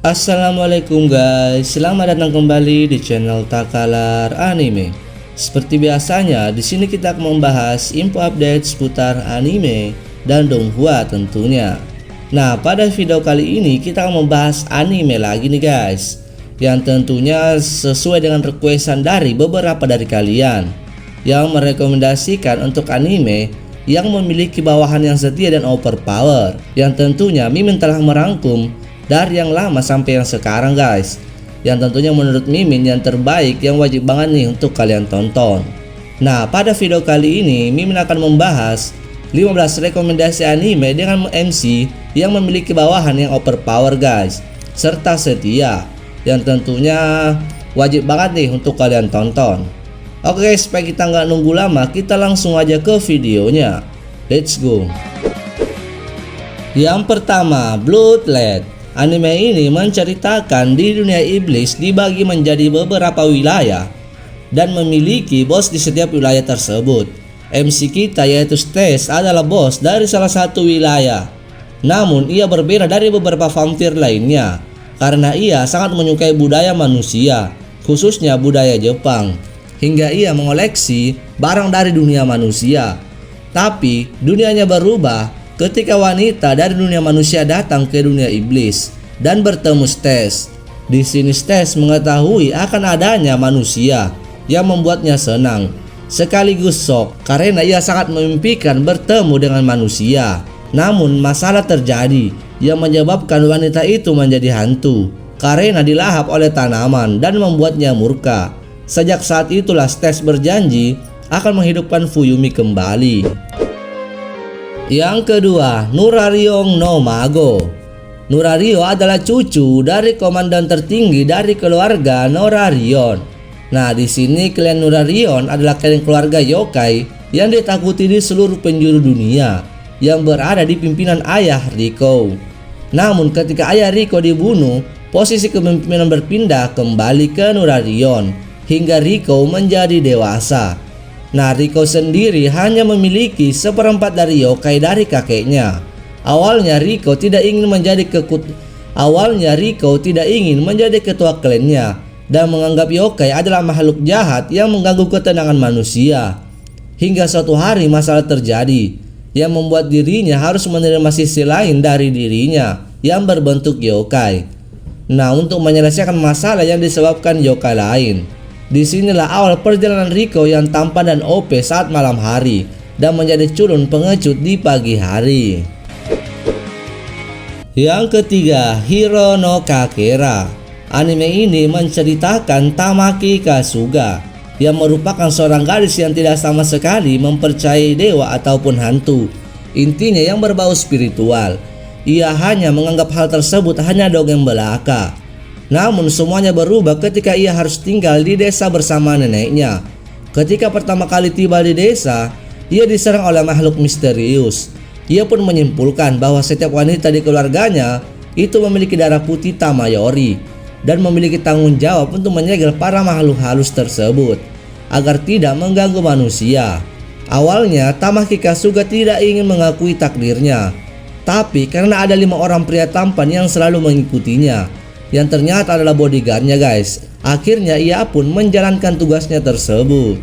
Assalamualaikum guys, selamat datang kembali di channel Takalar Anime. Seperti biasanya, di sini kita akan membahas info update seputar anime dan donghua tentunya. Nah, pada video kali ini kita akan membahas anime lagi nih guys, yang tentunya sesuai dengan requestan dari beberapa dari kalian yang merekomendasikan untuk anime yang memiliki bawahan yang setia dan overpower, yang tentunya Mimin telah merangkum dari yang lama sampai yang sekarang guys, yang tentunya menurut Mimin yang terbaik yang wajib banget nih untuk kalian tonton. Nah, pada video kali ini Mimin akan membahas 15 rekomendasi anime dengan MC yang memiliki bawahan yang overpower guys, serta setia, yang tentunya wajib banget nih untuk kalian tonton. Oke guys, supaya kita nggak nunggu lama, kita langsung aja ke videonya. Let's go. Yang pertama, Bloodlet. Anime ini menceritakan di dunia iblis dibagi menjadi beberapa wilayah dan memiliki bos di setiap wilayah tersebut. MC kita yaitu Stes adalah bos dari salah satu wilayah. Namun ia berbeda dari beberapa vampir lainnya karena ia sangat menyukai budaya manusia, khususnya budaya Jepang, hingga ia mengoleksi barang dari dunia manusia. Tapi dunianya berubah ketika wanita dari dunia manusia datang ke dunia iblis dan bertemu Stes. Di sini Stes mengetahui akan adanya manusia yang membuatnya senang, sekaligus shock karena ia sangat memimpikan bertemu dengan manusia. Namun masalah terjadi yang menyebabkan wanita itu menjadi hantu karena dilahap oleh tanaman dan membuatnya murka. Sejak saat itulah Stes berjanji akan menghidupkan Fuyumi kembali. Yang kedua, Nurarion no Mago. Nurario adalah cucu dari komandan tertinggi dari keluarga Norarion. Nah, di sini klan Nurarion adalah klan keluarga yokai yang ditakuti di seluruh penjuru dunia, yang berada di pimpinan ayah Riko. Namun ketika ayah Riko dibunuh, posisi kepemimpinan berpindah kembali ke Nurarion hingga Riko menjadi dewasa. Nah, Riko sendiri hanya memiliki seperempat dari yokai dari kakeknya. Awalnya Riko tidak ingin menjadi ketua klannya dan menganggap yokai adalah makhluk jahat yang mengganggu ketenangan manusia. Hingga suatu hari masalah terjadi yang membuat dirinya harus menerima sisi lain dari dirinya yang berbentuk yokai. Nah, untuk menyelesaikan masalah yang disebabkan yokai lain, disinilah awal perjalanan Riko yang tampan dan OP saat malam hari dan menjadi culun pengecut di pagi hari. Yang ketiga, Hiro no Kakera. Anime ini menceritakan Tamaki Kasuga yang merupakan seorang gadis yang tidak sama sekali mempercayai dewa ataupun hantu. Intinya yang berbau spiritual. Ia hanya menganggap hal tersebut hanya dongeng belaka. Namun semuanya berubah ketika ia harus tinggal di desa bersama neneknya. Ketika pertama kali tiba di desa, ia diserang oleh makhluk misterius. Ia pun menyimpulkan bahwa setiap wanita di keluarganya itu memiliki darah putih Tamayori dan memiliki tanggung jawab untuk menyegel para makhluk halus tersebut agar tidak mengganggu manusia. Awalnya Tamaki Kasuga tidak ingin mengakui takdirnya, tapi karena ada 5 orang pria tampan yang selalu mengikutinya, yang ternyata adalah bodyguardnya guys, akhirnya ia pun menjalankan tugasnya tersebut.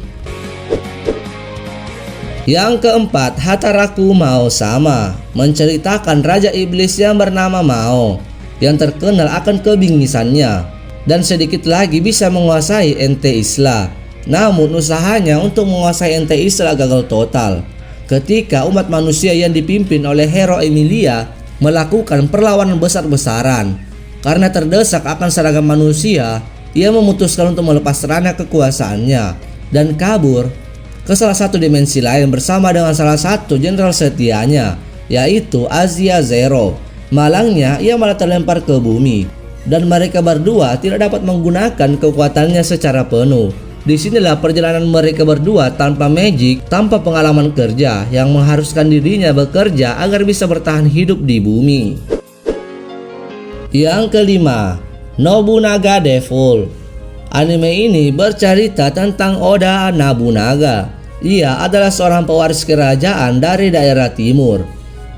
Yang keempat, Hataraku Mao Sama, menceritakan Raja Iblis yang bernama Mao yang terkenal akan kebingisannya dan sedikit lagi bisa menguasai Ente Isla. Namun usahanya untuk menguasai Ente Isla gagal total ketika umat manusia yang dipimpin oleh Hero Emilia melakukan perlawanan besar-besaran. Karena terdesak akan seragam manusia, ia memutuskan untuk melepas ranah kekuasaannya dan kabur ke salah satu dimensi lain bersama dengan salah satu jenderal setianya, yaitu Asia Zero. Malangnya ia malah terlempar ke bumi dan mereka berdua tidak dapat menggunakan kekuatannya secara penuh. Disinilah perjalanan mereka berdua tanpa magic, tanpa pengalaman kerja yang mengharuskan dirinya bekerja agar bisa bertahan hidup di bumi. Yang kelima, Nobunaga Devil. Anime ini bercerita tentang Oda Nobunaga. Ia adalah seorang pewaris kerajaan dari daerah timur.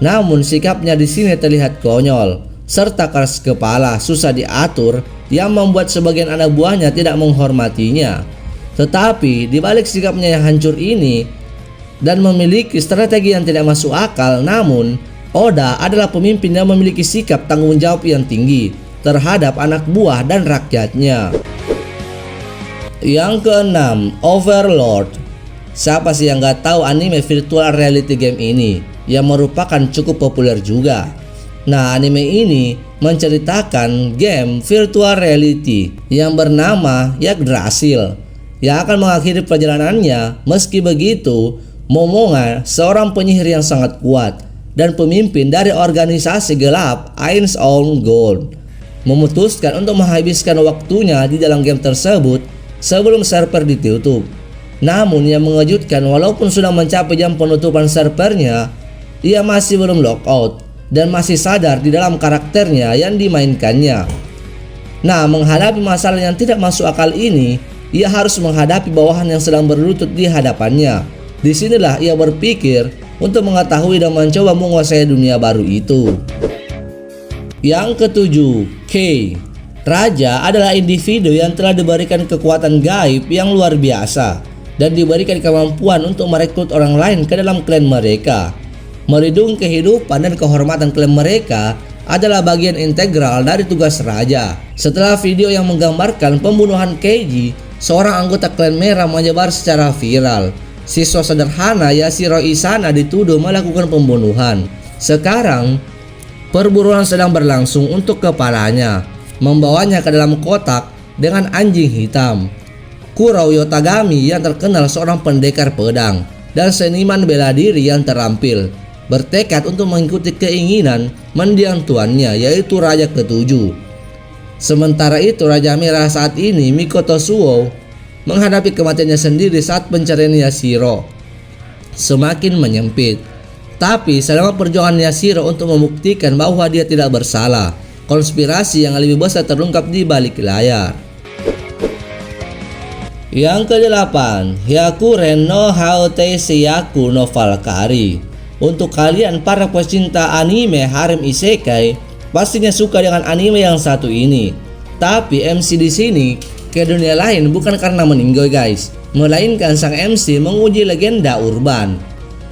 Namun sikapnya di sini terlihat konyol serta keras kepala, susah diatur, yang membuat sebagian anak buahnya tidak menghormatinya. Tetapi di balik sikapnya yang hancur ini dan memiliki strategi yang tidak masuk akal, namun Oda adalah pemimpin yang memiliki sikap tanggung jawab yang tinggi terhadap anak buah dan rakyatnya. Yang keenam, Overlord. Siapa sih yang gak tahu anime virtual reality game ini yang merupakan cukup populer juga. Nah, anime ini menceritakan game virtual reality yang bernama Yggdrasil yang akan mengakhiri perjalanannya. Meski begitu, Momonga, seorang penyihir yang sangat kuat dan pemimpin dari organisasi gelap Ainz Own Gold, memutuskan untuk menghabiskan waktunya di dalam game tersebut sebelum server ditutup. Namun yang mengejutkan, walaupun sudah mencapai jam penutupan servernya, ia masih belum logout dan masih sadar di dalam karakternya yang dimainkannya. Nah, menghadapi masalah yang tidak masuk akal ini, ia harus menghadapi bawahan yang sedang berlutut di hadapannya. Disinilah ia berpikir untuk mengetahui dan mencoba menguasai dunia baru itu. Yang ketujuh, K. Raja adalah individu yang telah diberikan kekuatan gaib yang luar biasa dan diberikan kemampuan untuk merekrut orang lain ke dalam klan mereka. Melindungi kehidupan dan kehormatan klan mereka adalah bagian integral dari tugas raja. Setelah video yang menggambarkan pembunuhan Keiji, seorang anggota klan merah, menyebar secara viral, siswa sederhana Yashiro Isana dituduh melakukan pembunuhan. Sekarang perburuan sedang berlangsung untuk kepalanya, membawanya ke dalam kotak dengan anjing hitam. Kuro Yotagami yang terkenal seorang pendekar pedang dan seniman bela diri yang terampil, bertekad untuk mengikuti keinginan mendiang tuannya, yaitu Raja Ketujuh. Sementara itu, Raja Merah saat ini, Mikoto Suo, menghadapi kematiannya sendiri saat pencarian Yashiro semakin menyempit. Tapi selama perjuangan Yashiro untuk membuktikan bahwa dia tidak bersalah, konspirasi yang lebih besar terungkap di balik layar. Yang kedelapan, Hyakuren no Haute Seiyaku no Valkyrie. Untuk kalian para pecinta anime harem isekai, pastinya suka dengan anime yang satu ini. Tapi MC di sini ke dunia lain bukan karena meninggal guys, melainkan sang MC menguji legenda urban.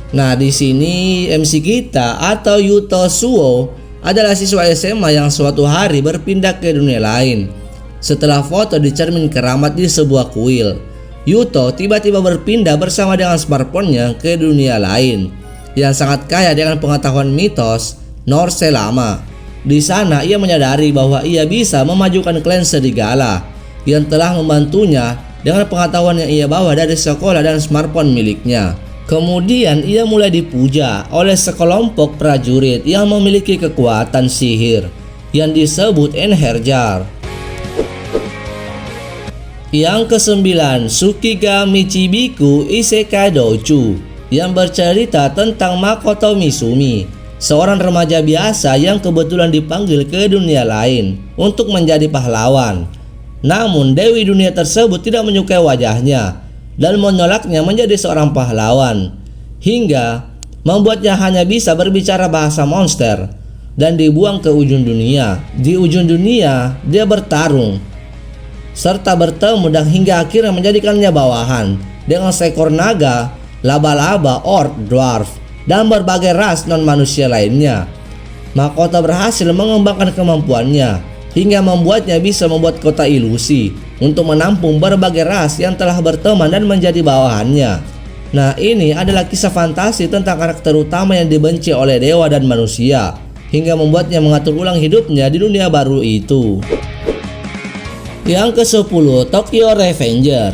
Nah, di sini MC kita atau Yuto Suo adalah siswa SMA yang suatu hari berpindah ke dunia lain. Setelah foto di cermin keramat di sebuah kuil, Yuto tiba-tiba berpindah bersama dengan smartphone-nya ke dunia lain yang sangat kaya dengan pengetahuan mitos Norse lama. Di sana ia menyadari bahwa ia bisa memajukan klan serigala yang telah membantunya dengan pengetahuan yang ia bawa dari sekolah dan smartphone miliknya. Kemudian ia mulai dipuja oleh sekelompok prajurit yang memiliki kekuatan sihir yang disebut Enherjar. Yang kesembilan, Tsukiga Michibiku Isekai Douchu, yang bercerita tentang Makoto Mizumi, seorang remaja biasa yang kebetulan dipanggil ke dunia lain untuk menjadi pahlawan. Namun Dewi dunia tersebut tidak menyukai wajahnya dan menolaknya menjadi seorang pahlawan, hingga membuatnya hanya bisa berbicara bahasa monster dan dibuang ke ujung dunia. Di ujung dunia dia bertarung serta bertemu dan hingga akhirnya menjadikannya bawahan dengan seekor naga, laba-laba, orc, dwarf, dan berbagai ras non-manusia lainnya. Makoto berhasil mengembangkan kemampuannya hingga membuatnya bisa membuat kota ilusi untuk menampung berbagai ras yang telah berteman dan menjadi bawahannya. Nah, ini adalah kisah fantasi tentang karakter utama yang dibenci oleh dewa dan manusia hingga membuatnya mengatur ulang hidupnya di dunia baru itu. Yang ke-10, Tokyo Revenger,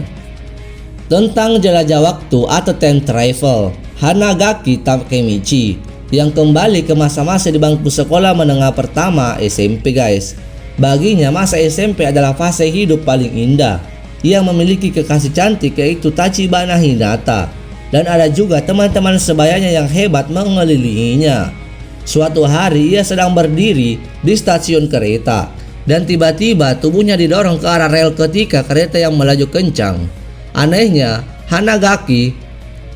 tentang jelajah waktu atau time travel. Hanagaki Takemichi yang kembali ke masa-masa di bangku sekolah menengah pertama SMP guys. Baginya masa SMP adalah fase hidup paling indah. Ia memiliki kekasih cantik yaitu Tachibana Hinata, dan ada juga teman-teman sebayanya yang hebat mengelilinginya. Suatu hari ia sedang berdiri di stasiun kereta dan tiba-tiba tubuhnya didorong ke arah rel ketika kereta yang melaju kencang. Anehnya, Hanagaki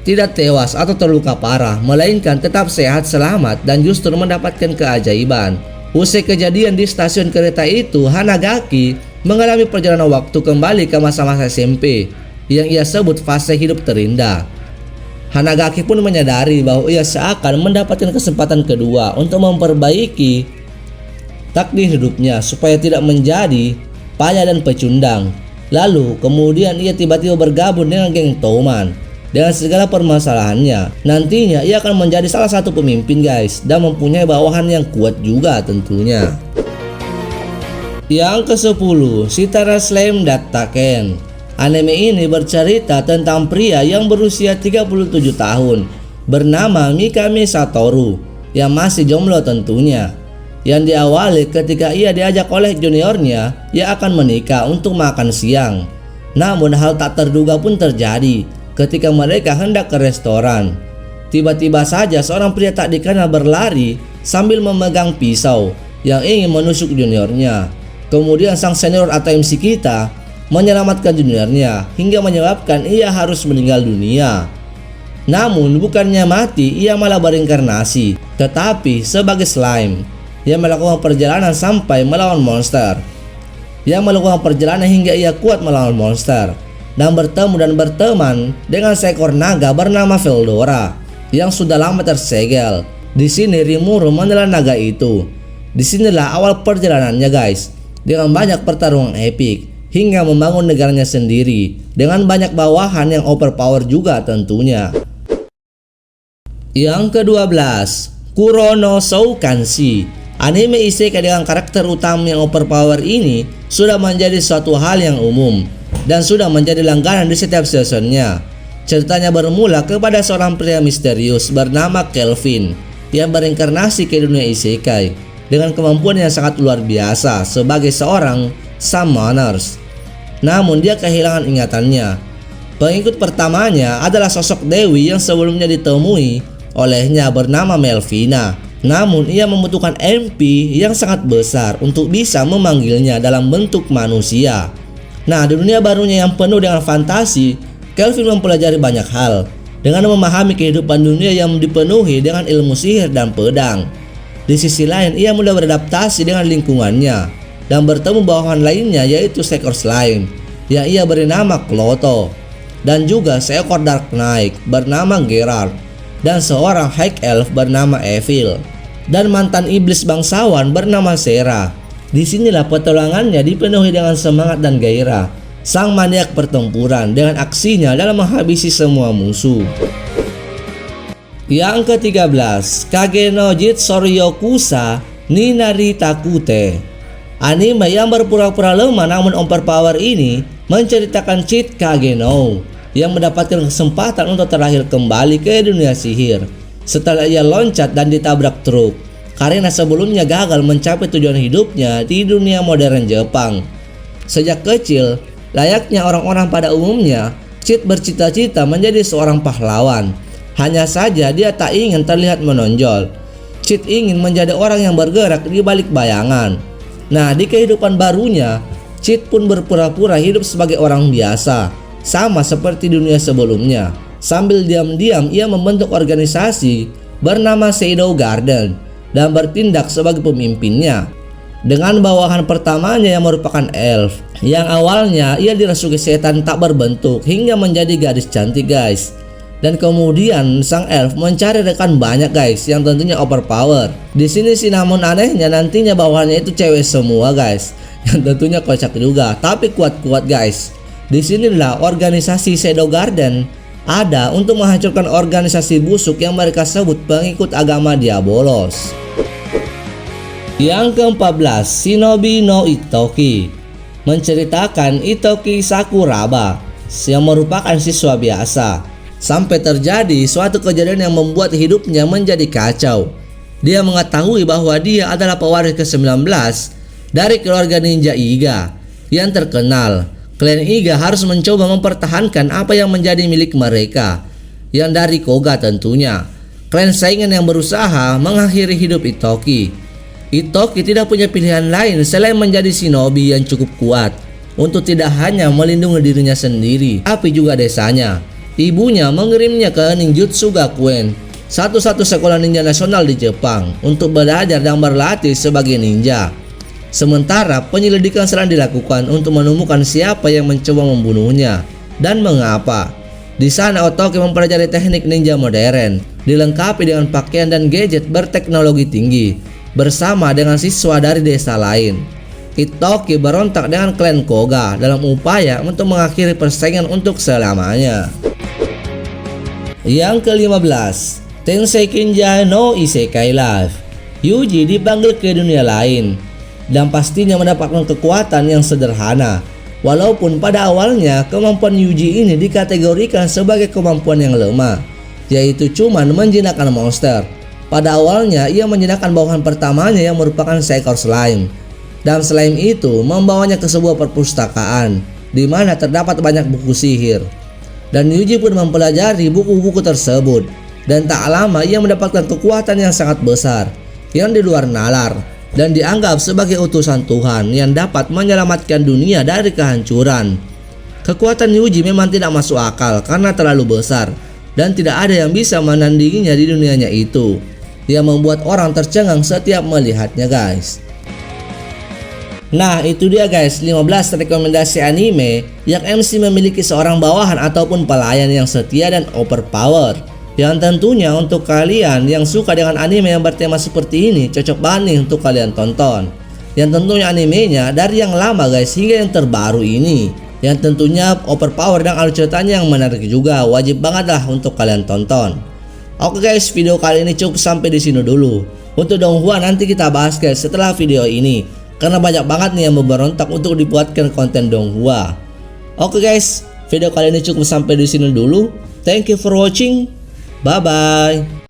tidak tewas atau terluka parah, melainkan tetap sehat selamat dan justru mendapatkan keajaiban. Usai kejadian di stasiun kereta itu, Hanagaki mengalami perjalanan waktu kembali ke masa-masa SMP yang ia sebut fase hidup terindah. Hanagaki pun menyadari bahwa ia seakan mendapatkan kesempatan kedua untuk memperbaiki takdir hidupnya supaya tidak menjadi payah dan pecundang. Lalu kemudian ia tiba-tiba bergabung dengan geng Touman. Dengan segala permasalahannya, nantinya ia akan menjadi salah satu pemimpin guys, dan mempunyai bawahan yang kuat juga tentunya. Yang ke-10, Shitara Slam Dattaken. Anime ini bercerita tentang pria yang berusia 37 tahun bernama Mikami Satoru yang masih jomblo tentunya, yang diawali ketika ia diajak oleh juniornya yang akan menikah untuk makan siang. Namun hal tak terduga pun terjadi ketika mereka hendak ke restoran. Tiba-tiba saja seorang pria tak dikenal berlari sambil memegang pisau yang ingin menusuk juniornya. Kemudian sang senior atau MC kita menyelamatkan juniornya hingga menyebabkan ia harus meninggal dunia. Namun bukannya mati, ia malah berinkarnasi, tetapi sebagai slime yang melakukan perjalanan sampai melawan monster. Yang melakukan perjalanan hingga ia kuat melawan monster dan bertemu dan berteman dengan seekor naga bernama Veldora yang sudah lama tersegel. Di sini Rimuru menelan naga itu. Disinilah awal perjalanannya guys, dengan banyak pertarungan epik hingga membangun negaranya sendiri dengan banyak bawahan yang overpower juga tentunya. Yang ke-12, Kurono Shoukanshi. Anime isekai dengan karakter utama yang overpower ini sudah menjadi suatu hal yang umum dan sudah menjadi langganan di setiap seasonnya. Ceritanya bermula kepada seorang pria misterius bernama Kelvin yang berinkarnasi ke dunia isekai dengan kemampuan yang sangat luar biasa sebagai seorang summoners. Namun dia kehilangan ingatannya. Pengikut pertamanya adalah sosok Dewi yang sebelumnya ditemui olehnya bernama Melvina. Namun ia membutuhkan MP yang sangat besar untuk bisa memanggilnya dalam bentuk manusia. Nah, di dunia barunya yang penuh dengan fantasi, Kelvin mempelajari banyak hal dengan memahami kehidupan dunia yang dipenuhi dengan ilmu sihir dan pedang. Di sisi lain, ia mudah beradaptasi dengan lingkungannya dan bertemu bawahan lainnya yaitu seekor slime yang ia beri nama Kloto, dan juga seekor Dark Knight bernama Gerard, dan seorang High Elf bernama Evil, dan mantan iblis bangsawan bernama Sera. Disinilah petualangannya dipenuhi dengan semangat dan gairah sang maniak pertempuran dengan aksinya dalam menghabisi semua musuh. Yang ke-13, Kage no Jitsoryokusa Ninari Takute. Anime yang berpura-pura lemah namun overpower ini menceritakan cheat Kage no yang mendapatkan kesempatan untuk terlahir kembali ke dunia sihir setelah ia loncat dan ditabrak truk karena sebelumnya gagal mencapai tujuan hidupnya di dunia modern Jepang. Sejak kecil, layaknya orang-orang pada umumnya, Cheat bercita-cita menjadi seorang pahlawan. Hanya saja dia tak ingin terlihat menonjol. Cheat ingin menjadi orang yang bergerak di balik bayangan. Nah, di kehidupan barunya, Cheat pun berpura-pura hidup sebagai orang biasa, sama seperti dunia sebelumnya. Sambil diam-diam ia membentuk organisasi bernama Shadow Garden dan bertindak sebagai pemimpinnya dengan bawahan pertamanya yang merupakan elf yang awalnya ia dirasuki setan tak berbentuk hingga menjadi gadis cantik guys. Dan kemudian sang elf mencari rekan banyak guys yang tentunya overpower. Di sini sih namun anehnya nantinya bawahannya itu cewek semua guys, yang tentunya kocak juga tapi kuat-kuat guys. Disinilah organisasi Shadow Garden ada untuk menghancurkan organisasi busuk yang mereka sebut pengikut agama Diabolos. Yang ke-14, Shinobi no Itoki, menceritakan Itoki Sakuraba yang merupakan siswa biasa sampai terjadi suatu kejadian yang membuat hidupnya menjadi kacau. Dia mengetahui bahwa dia adalah pewaris ke-19 dari keluarga ninja Iga yang terkenal. Klan Iga harus mencoba mempertahankan apa yang menjadi milik mereka, yang dari Koga tentunya. Klan saingan yang berusaha mengakhiri hidup Itoki. Itoki tidak punya pilihan lain selain menjadi shinobi yang cukup kuat untuk tidak hanya melindungi dirinya sendiri, tapi juga desanya. Ibunya mengirimnya ke Ninjutsu Gakuen satu-satu sekolah ninja nasional di Jepang untuk belajar dan berlatih sebagai ninja. Sementara penyelidikan sedang dilakukan untuk menemukan siapa yang mencoba membunuhnya dan mengapa. Di sana Otoki mempelajari teknik ninja modern, dilengkapi dengan pakaian dan gadget berteknologi tinggi, bersama dengan siswa dari desa lain. Itoki berontak dengan klan Koga dalam upaya untuk mengakhiri persaingan untuk selamanya. Yang ke-15, Tensei Kinja no Isekai Life. Yuji dipanggil ke dunia lain dan pastinya mendapatkan kekuatan yang sederhana. Walaupun pada awalnya kemampuan Yuji ini dikategorikan sebagai kemampuan yang lemah, yaitu cuman menjinakkan monster. Pada awalnya ia menjinakkan bawahan pertamanya yang merupakan seekor slime, dan slime itu membawanya ke sebuah perpustakaan di mana terdapat banyak buku sihir. Dan Yuji pun mempelajari buku-buku tersebut, dan tak lama ia mendapatkan kekuatan yang sangat besar yang di luar nalar, dan dianggap sebagai utusan Tuhan yang dapat menyelamatkan dunia dari kehancuran. Kekuatan Yuji memang tidak masuk akal karena terlalu besar dan tidak ada yang bisa menandinginya di dunianya itu. Yang membuat orang tercengang setiap melihatnya, guys. Nah, itu dia guys 15 rekomendasi anime yang MC memiliki seorang bawahan ataupun pelayan yang setia dan overpower. Yang tentunya untuk kalian yang suka dengan anime yang bertema seperti ini cocok banget nih untuk kalian tonton. Yang tentunya animenya dari yang lama guys hingga yang terbaru ini, yang tentunya overpower dan alur ceritanya yang menarik juga, wajib banget lah untuk kalian tonton. Oke guys, video kali ini cukup sampai di sini dulu. Untuk Donghua nanti kita bahas guys setelah video ini, karena banyak banget nih yang memberontak untuk dibuatkan konten Donghua. Oke guys, video kali ini cukup sampai di sini dulu. Thank you for watching. Bye bye.